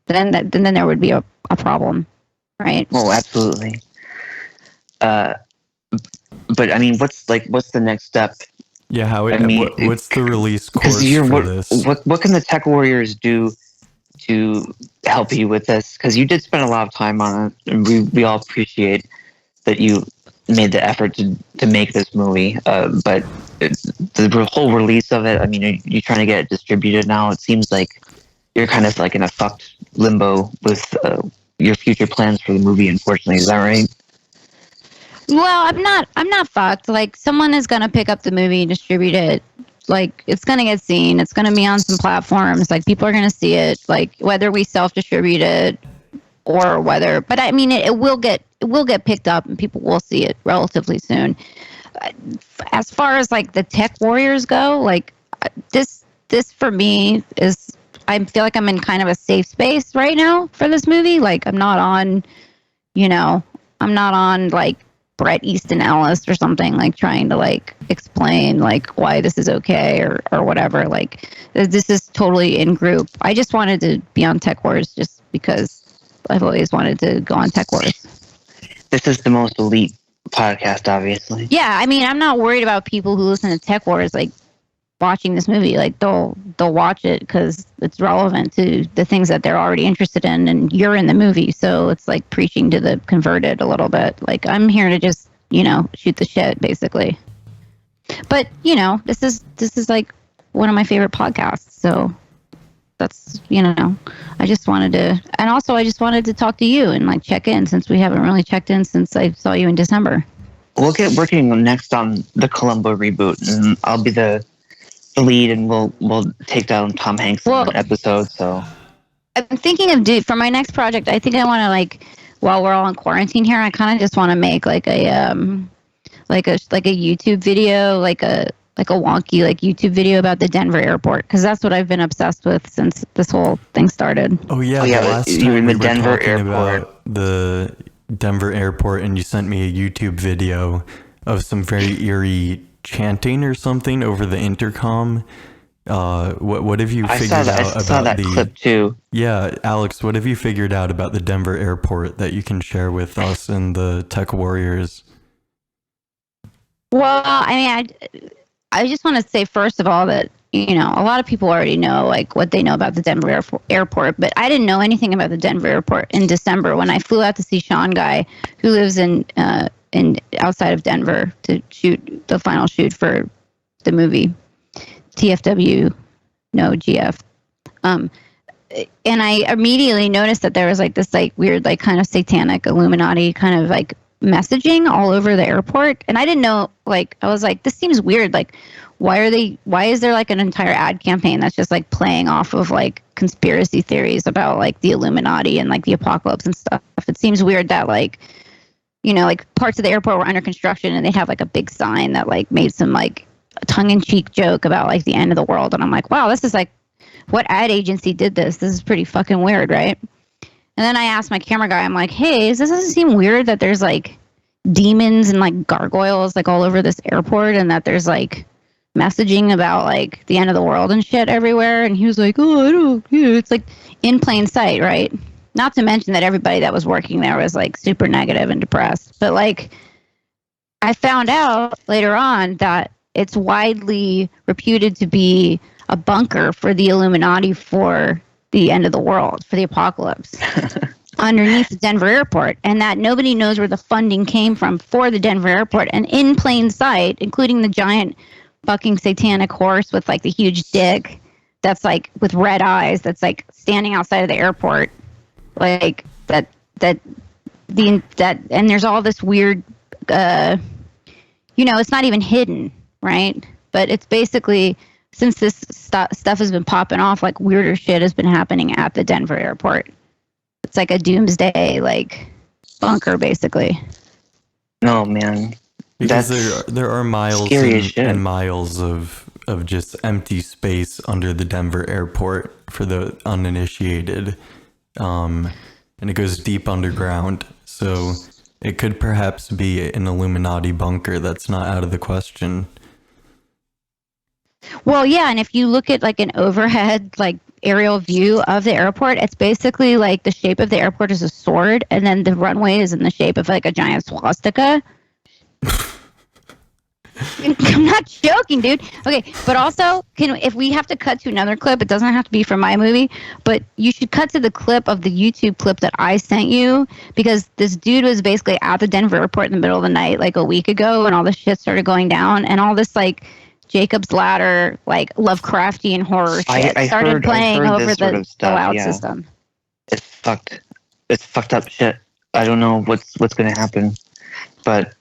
then there would be a problem, right? Oh, absolutely. But I mean, what's the next step? Yeah, what's the release course for this? What can the Tech Warriors do to help you with this? Because you did spend a lot of time on it, and we all appreciate that you made the effort to make this movie. But the whole release of it, I mean, you're trying to get it distributed now. It seems like you're kind of like in a fucked limbo with your future plans for the movie, unfortunately. Is that right? Well, I'm not fucked. Like, someone is going to pick up the movie and distribute it like it's gonna get seen. It's gonna be on some platforms. Like people are gonna see it. Like whether we self-distribute it or whether, but I mean, it will get picked up and people will see it relatively soon. As far as like the tech warriors go, like this for me is, I feel like I'm in kind of a safe space right now for this movie. Like I'm not on like Bret Easton Ellis or something, like trying to like explain like why this is okay or whatever. Like this is totally in group. I just wanted to be on TekWars just because I've always wanted to go on TekWars. This is the most elite podcast, obviously. Yeah, I mean, I'm not worried about people who listen to TekWars like watching this movie. Like they'll watch it because it's relevant to the things that they're already interested in, and you're in the movie, so it's like preaching to the converted a little bit. Like I'm here to just shoot the shit basically. But this is like one of my favorite podcasts, so that's I just wanted to talk to you and like check in, since we haven't really checked in since I saw you in December. We'll get working next on the Colombo reboot, and I'll be the lead, and we'll take down Tom Hanks in an episode. So I'm thinking of for my next project. I think I want to, like, while we're all in quarantine here, I kind of just want to make like a YouTube video, like a wonky like YouTube video about the Denver airport, because that's what I've been obsessed with since this whole thing started. Oh yeah, the last time we were talking about the Denver airport, and you sent me a YouTube video of some very eerie chanting or something over the intercom. What have you figured out about I saw that clip too. Yeah, Alex, what have you figured out about the Denver airport that you can share with us and the Tech Warriors? Well, I mean, I just want to say first of all that a lot of people already know like what they know about the Denver airport, but I didn't know anything about the Denver airport in December when I flew out to see Sean Guy, who lives in outside of Denver, to shoot the final shoot for the movie TFW No GF. And I immediately noticed that there was like this like weird like kind of satanic Illuminati kind of like messaging all over the airport, and I didn't know, like I was like, this seems weird, like why is there like an entire ad campaign that's just like playing off of like conspiracy theories about like the Illuminati and like the apocalypse and stuff. It seems weird that like like parts of the airport were under construction and they have like a big sign that like made some like tongue-in-cheek joke about like the end of the world, and I'm like, wow, this is like, what ad agency did this is pretty fucking weird, right? And then I asked my camera guy, I'm like, hey, doesn't it seem weird that there's like demons and like gargoyles like all over this airport, and that there's like messaging about like the end of the world and shit everywhere? And he was like, oh, I don't, it's like in plain sight, right? Not to mention that everybody that was working there was like super negative and depressed. But like, I found out later on that it's widely reputed to be a bunker for the Illuminati for the end of the world, for the apocalypse, underneath the Denver airport, and that nobody knows where the funding came from for the Denver airport. And in plain sight, including the giant fucking satanic horse with like the huge dick that's like with red eyes that's like standing outside of the airport, like that and there's all this weird it's not even hidden, right? But it's basically, since this stuff has been popping off, like weirder shit has been happening at the Denver airport. It's like a doomsday like bunker, basically. No, man. Because there are miles and miles of just empty space under the Denver airport for the uninitiated. And it goes deep underground. So it could perhaps be an Illuminati bunker. That's not out of the question. Well, yeah, and if you look at like an overhead like aerial view of the airport, it's basically like the shape of the airport is a sword, and then the runway is in the shape of like a giant swastika. I'm not joking, dude. Okay, but also, if we have to cut to another clip, it doesn't have to be from my movie, but you should cut to the clip of the YouTube clip that I sent you, because this dude was basically at the Denver airport in the middle of the night like a week ago, and all this shit started going down, and all this like Jacob's Ladder, like Lovecraftian horror shit started playing over the loud system. It's fucked. It's fucked up shit. I don't know what's going to happen, but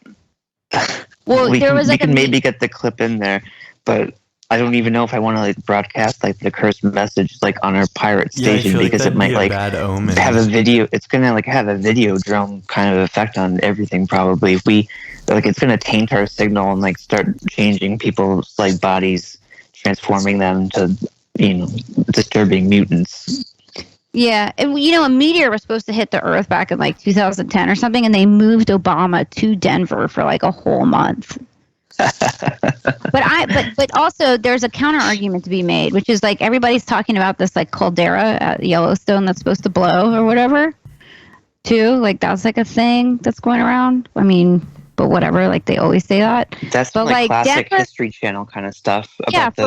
well, we can maybe get the clip in there. But I don't even know if I want to like broadcast like the cursed message like on our pirate Yeah, I station feel like because it that'd might be a like bad omen. have a video. It's gonna like have a video drone kind of effect on everything probably. If we like, it's gonna taint our signal and like start changing people's like bodies, transforming them to disturbing mutants. Yeah, and a meteor was supposed to hit the Earth back in like 2010 or something, and they moved Obama to Denver for like a whole month. But also there's a counter argument to be made, which is like everybody's talking about this like caldera at Yellowstone that's supposed to blow or whatever, too. Like that's like a thing that's going around. I mean, but whatever. Like they always say that. That's but like classic Denver, History Channel kind of stuff about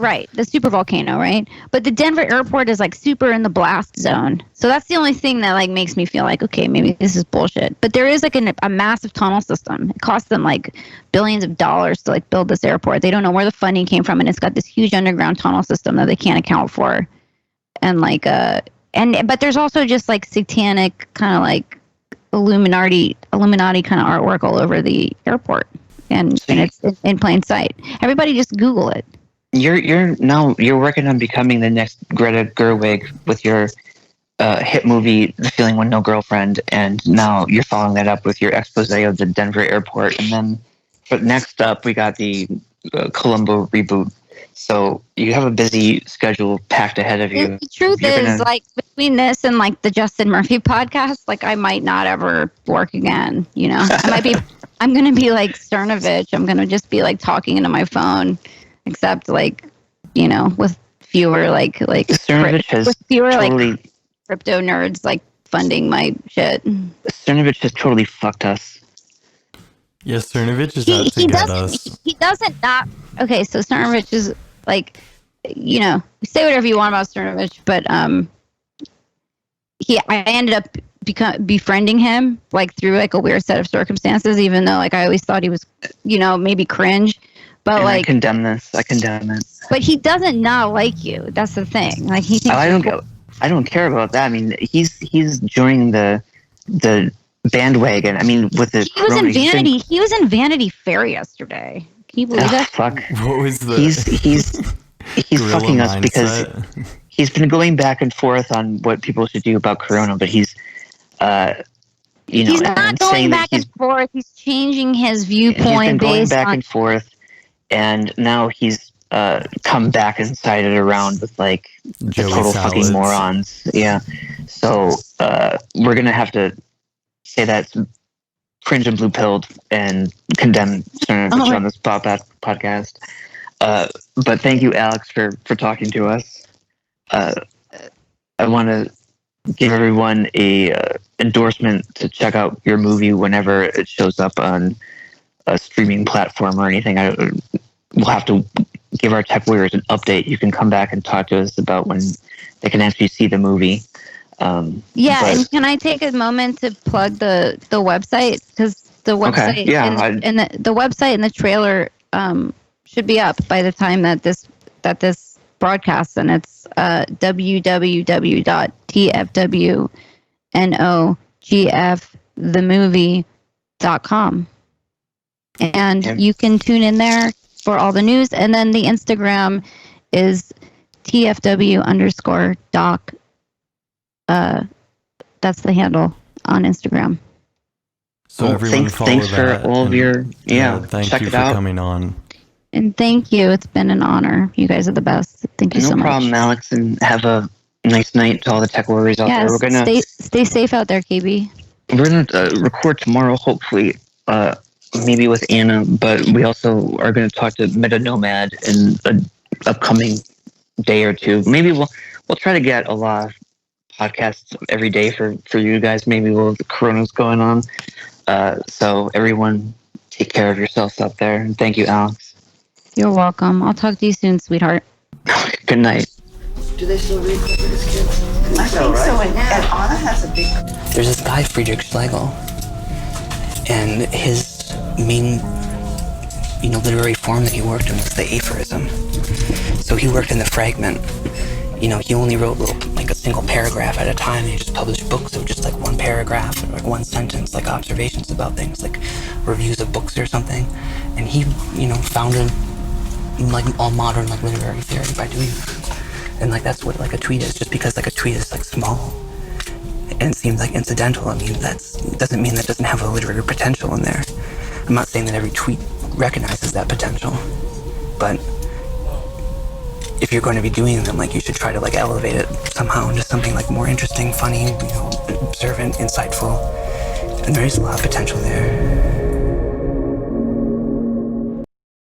right, the super volcano, right? But the Denver airport is like super in the blast zone. So that's the only thing that like makes me feel like, okay, maybe this is bullshit. But there is like a massive tunnel system. It cost them like billions of dollars to like build this airport. They don't know where the funding came from, and it's got this huge underground tunnel system that they can't account for. And like but there's also just like satanic kind of like Illuminati kind of artwork all over the airport. And it's in plain sight. Everybody just Google it. You're working on becoming the next Greta Gerwig with your hit movie The Feeling When No Girlfriend, and now you're following that up with your expose of the Denver airport, and then next up we got the Colombo reboot. So you have a busy schedule packed ahead of you. The truth is, like between this and like the Justin Murphy podcast, like I might not ever work again. I'm gonna be like Cernovich. I'm gonna just be like talking into my phone. Except like, with fewer like Cernovich has totally, like crypto nerds like funding my shit. Cernovich has totally fucked us. Yes, Cernovich is out to get us. He doesn't not. Okay, so Cernovich is like, say whatever you want about Cernovich, but I ended up befriending him like through like a weird set of circumstances, even though like I always thought he was, maybe cringe. But and like, I condemn this. But he doesn't not like you. That's the thing. Like he thinks. I don't care about that. I mean, he's joining the bandwagon. I mean, with the He was in Vanity Fair yesterday. Can you believe that? Fuck. What was the? He's fucking us because he's been going back and forth on what people should do about Corona, but he's not going back and forth. He's changing his viewpoint. He's been going back and forth. And now he's come back and sided around with like the total fucking morons. Yeah. So we're gonna have to say that's cringe and blue pilled and condemn Cernovich on this podcast. But thank you, Alex, for talking to us. I want to give everyone a endorsement to check out your movie whenever it shows up on a streaming platform or anything. We'll have to give our tech warriors an update. You can come back and talk to us about when they can actually see the movie. And can I take a moment to plug the website, because the website and the website and the trailer should be up by the time that this broadcasts, and it's www.tfwnogfthemovie.com. And you can tune in there for all the news. And then the Instagram is TFW_doc. That's the handle on Instagram. So everyone thanks for all of your thank you for coming on. And thank you. It's been an honor. You guys are the best. Thank you so much. No problem, Alex, and have a nice night to all the tech warriors out there. We're gonna stay safe out there, KB. We're gonna record tomorrow, hopefully. Maybe with Anna, but we also are going to talk to Meta Nomad in an upcoming day or two. Maybe we'll try to get a lot of podcasts every day for you guys. Maybe while the Corona's going on. So everyone, take care of yourselves out there, and thank you, Alex. You're welcome. I'll talk to you soon, sweetheart. Good night. Do they still read for these kids? I think so, and Anna has a big... There's this guy, Friedrich Schlegel, and his main literary form that he worked in was the aphorism. So he worked in the fragment. He only wrote a single paragraph at a time. He just published books of just like one paragraph or like one sentence, like observations about things, like reviews of books or something. And he founded like all modern like literary theory by doing that. And like that's what like a tweet is. Just because like a tweet is like small and seems like incidental, I mean doesn't mean that doesn't have a literary potential in there. I'm not saying that every tweet recognizes that potential, but if you're going to be doing them, like you should try to like elevate it somehow into something like more interesting, funny, observant, insightful, and there is a lot of potential there.